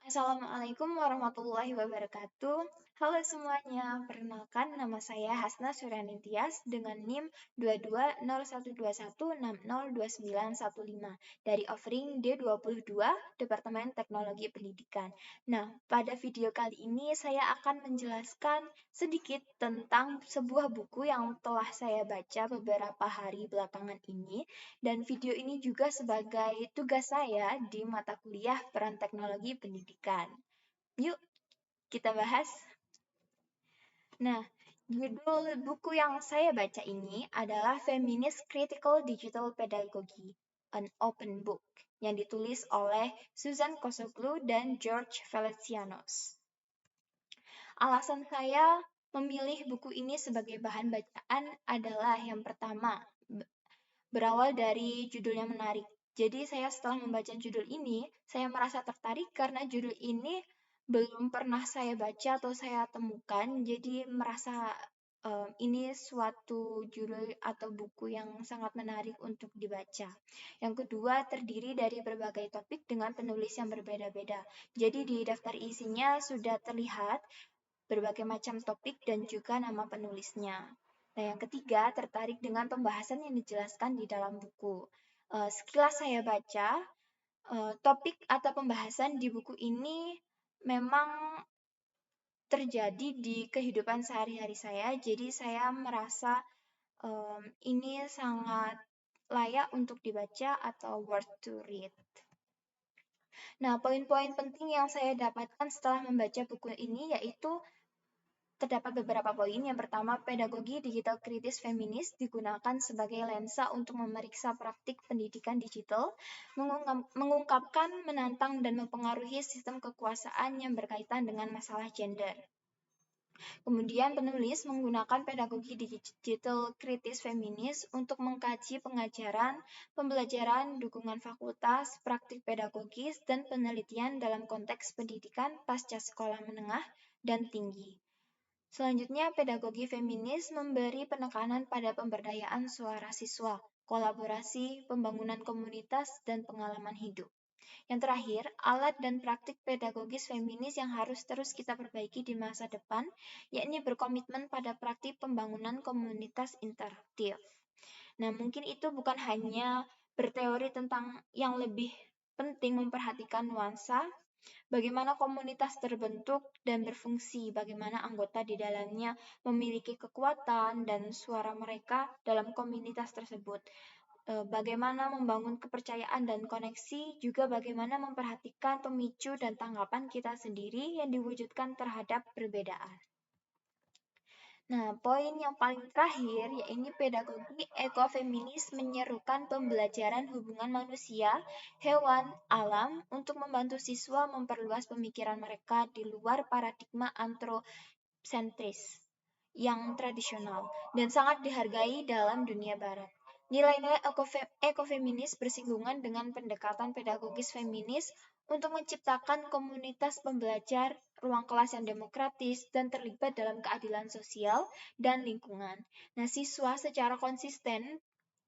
Assalamualaikum warahmatullahi wabarakatuh. Halo semuanya, perkenalkan nama saya Hasna Suryani Tias dengan NIM 220121602915 dari offering D22 Departemen Teknologi Pendidikan. Nah, pada video kali ini saya akan menjelaskan sedikit tentang sebuah buku yang telah saya baca beberapa hari belakangan ini, dan video ini juga sebagai tugas saya di mata kuliah Peran Teknologi Pendidikan. Yuk, kita bahas. Nah, judul buku yang saya baca ini adalah Feminist Critical Digital Pedagogy, an Open Book, yang ditulis oleh Susan Kosoglu dan George Felicianos. Alasan saya memilih buku ini sebagai bahan bacaan adalah yang pertama, berawal dari judulnya menarik. Jadi saya setelah membaca judul ini, saya merasa tertarik karena judul ini belum pernah saya baca atau saya temukan. Jadi merasa ini suatu judul atau buku yang sangat menarik untuk dibaca. Yang kedua, terdiri dari berbagai topik dengan penulis yang berbeda-beda. Jadi di daftar isinya sudah terlihat berbagai macam topik dan juga nama penulisnya. Nah, yang ketiga, tertarik dengan pembahasan yang dijelaskan di dalam buku. Sekilas saya baca, topik atau pembahasan di buku ini memang terjadi di kehidupan sehari-hari saya, jadi saya merasa ini sangat layak untuk dibaca atau worth to read. Nah, poin-poin penting yang saya dapatkan setelah membaca buku ini yaitu terdapat beberapa poin. Yang pertama, pedagogi digital kritis feminis digunakan sebagai lensa untuk memeriksa praktik pendidikan digital, mengungkapkan, menantang, dan mempengaruhi sistem kekuasaan yang berkaitan dengan masalah gender. Kemudian penulis menggunakan pedagogi digital kritis feminis untuk mengkaji pengajaran, pembelajaran, dukungan fakultas, praktik pedagogis, dan penelitian dalam konteks pendidikan pasca sekolah menengah dan tinggi. Selanjutnya, pedagogi feminis memberi penekanan pada pemberdayaan suara siswa, kolaborasi, pembangunan komunitas, dan pengalaman hidup. Yang terakhir, alat dan praktik pedagogis feminis yang harus terus kita perbaiki di masa depan, yakni berkomitmen pada praktik pembangunan komunitas interaktif. Nah, mungkin itu bukan hanya berteori tentang yang lebih penting memperhatikan nuansa, bagaimana komunitas terbentuk dan berfungsi, bagaimana anggota di dalamnya memiliki kekuatan dan suara mereka dalam komunitas tersebut. Bagaimana membangun kepercayaan dan koneksi, juga bagaimana memperhatikan pemicu dan tanggapan kita sendiri yang diwujudkan terhadap perbedaan. Nah, poin yang paling terakhir yaitu pedagogi ekofeminis menyerukan pembelajaran hubungan manusia, hewan, alam untuk membantu siswa memperluas pemikiran mereka di luar paradigma anthropocentris yang tradisional dan sangat dihargai dalam dunia barat. Nilai-nilai ekofeminis bersinggungan dengan pendekatan pedagogis feminis untuk menciptakan komunitas pembelajar, ruang kelas yang demokratis, dan terlibat dalam keadilan sosial dan lingkungan. Nah, siswa secara konsisten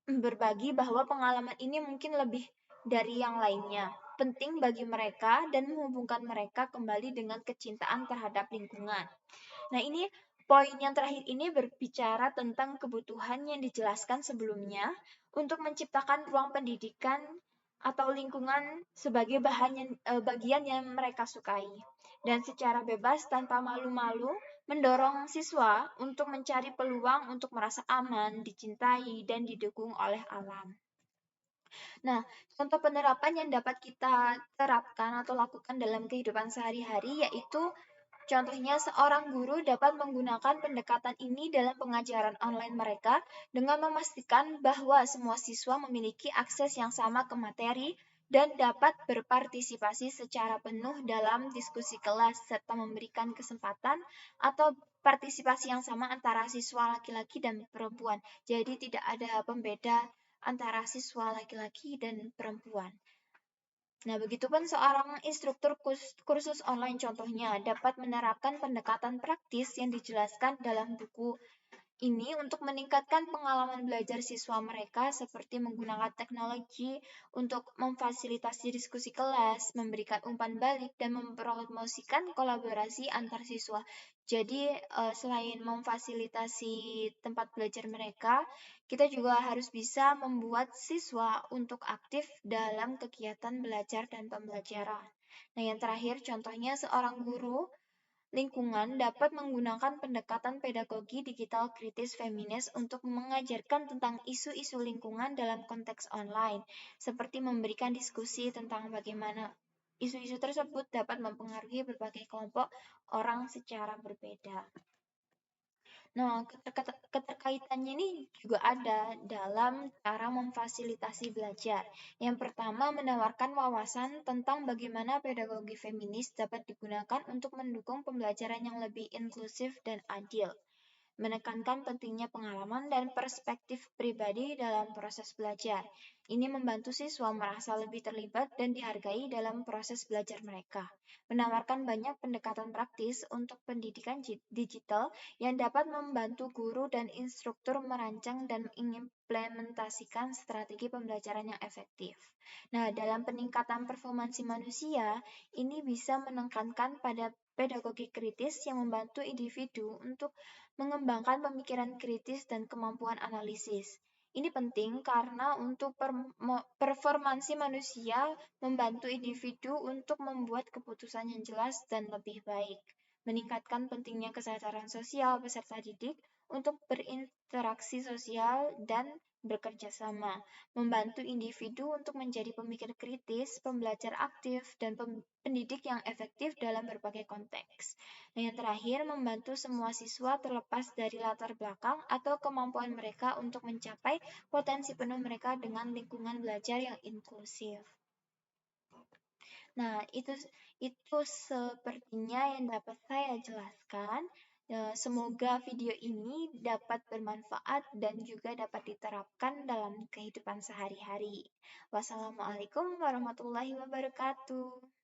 berbagi bahwa pengalaman ini mungkin lebih dari yang lainnya, penting bagi mereka dan menghubungkan mereka kembali dengan kecintaan terhadap lingkungan. Nah, ini poin yang terakhir ini berbicara tentang kebutuhan yang dijelaskan sebelumnya untuk menciptakan ruang pendidikan atau lingkungan sebagai bagian yang mereka sukai. Dan secara bebas tanpa malu-malu mendorong siswa untuk mencari peluang untuk merasa aman, dicintai, dan didukung oleh alam. Nah, contoh penerapan yang dapat kita terapkan atau lakukan dalam kehidupan sehari-hari yaitu contohnya seorang guru dapat menggunakan pendekatan ini dalam pengajaran online mereka dengan memastikan bahwa semua siswa memiliki akses yang sama ke materi dan dapat berpartisipasi secara penuh dalam diskusi kelas serta memberikan kesempatan atau partisipasi yang sama antara siswa laki-laki dan perempuan. Jadi tidak ada pembeda antara siswa laki-laki dan perempuan. Nah, begitupun seorang instruktur kursus online contohnya dapat menerapkan pendekatan praktis yang dijelaskan dalam buku ini untuk meningkatkan pengalaman belajar siswa mereka seperti menggunakan teknologi untuk memfasilitasi diskusi kelas, memberikan umpan balik, dan mempromosikan kolaborasi antar siswa. Jadi, selain memfasilitasi tempat belajar mereka, kita juga harus bisa membuat siswa untuk aktif dalam kegiatan belajar dan pembelajaran. Nah, yang terakhir, contohnya seorang guru lingkungan dapat menggunakan pendekatan pedagogi digital kritis feminis untuk mengajarkan tentang isu-isu lingkungan dalam konteks online, seperti memberikan diskusi tentang bagaimana isu-isu tersebut dapat mempengaruhi berbagai kelompok orang secara berbeda. Nah, keterkaitannya ini juga ada dalam cara memfasilitasi belajar. Yang pertama, menawarkan wawasan tentang bagaimana pedagogi feminis dapat digunakan untuk mendukung pembelajaran yang lebih inklusif dan adil, menekankan pentingnya pengalaman dan perspektif pribadi dalam proses belajar. Ini membantu siswa merasa lebih terlibat dan dihargai dalam proses belajar mereka. Menawarkan banyak pendekatan praktis untuk pendidikan digital yang dapat membantu guru dan instruktur merancang dan mengimplementasikan strategi pembelajaran yang efektif. Nah, dalam peningkatan performansi manusia, ini bisa menekankan pada pedagogi kritis yang membantu individu untuk mengembangkan pemikiran kritis dan kemampuan analisis. Ini penting karena untuk performansi manusia membantu individu untuk membuat keputusan yang jelas dan lebih baik, meningkatkan pentingnya kesadaran sosial peserta didik untuk berinteraksi sosial dan bekerja sama, membantu individu untuk menjadi pemikir kritis, pembelajar aktif, dan pendidik yang efektif dalam berbagai konteks. Nah, yang terakhir, membantu semua siswa terlepas dari latar belakang atau kemampuan mereka untuk mencapai potensi penuh mereka dengan lingkungan belajar yang inklusif. Nah, itu sepertinya yang dapat saya jelaskan. Semoga video ini dapat bermanfaat dan juga dapat diterapkan dalam kehidupan sehari-hari. Wassalamualaikum warahmatullahi wabarakatuh.